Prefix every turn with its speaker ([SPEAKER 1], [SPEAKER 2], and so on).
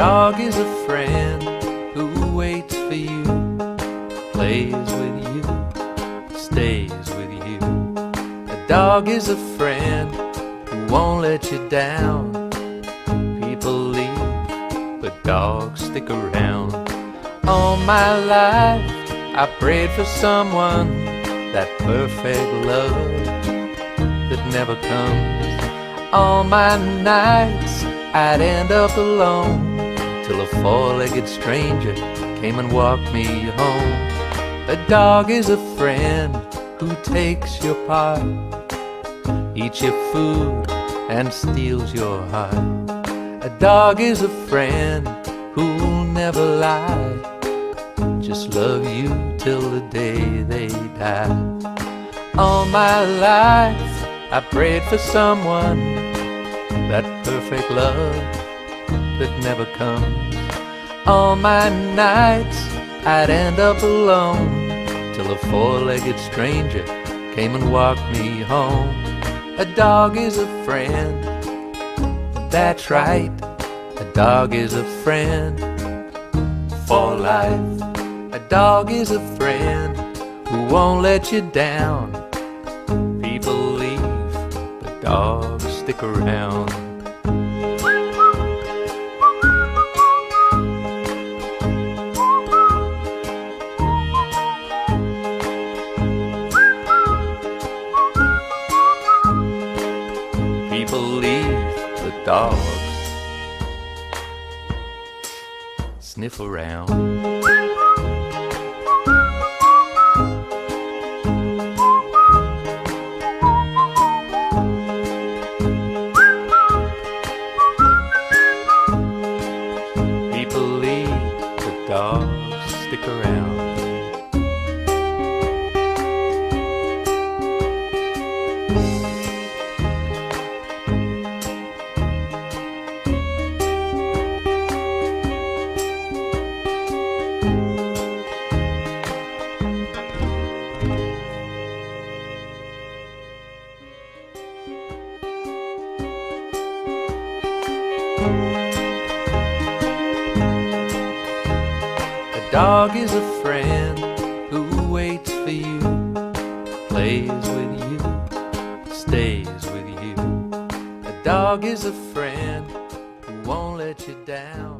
[SPEAKER 1] dog is a friend who waits for you, plays with you, stays with you. A dog is a friend who won't let you down. People leave, but dogs stick around. All my life I prayed for someone, that perfect love that never comes. All my nights I'd end up alone, till a four-legged stranger came and walked me home. A dog is a friend who takes your part, eats your food and steals your heart. A dog is a friend who'll never lie, just love you till the day they die. All my life I prayed for someone, that perfect love that never comes. All my nights I'd end up alone, till a four-legged stranger came and walked me home. A dog is a friend, that's right. A dog is a friend for life. A dog is a friend who won't let you down. People leave, but dogs stick around. People leave, but dogs sniff around. Dogs stick around. A dog is a friend who waits for you, plays with you, stays with you. A dog is a friend who won't let you down.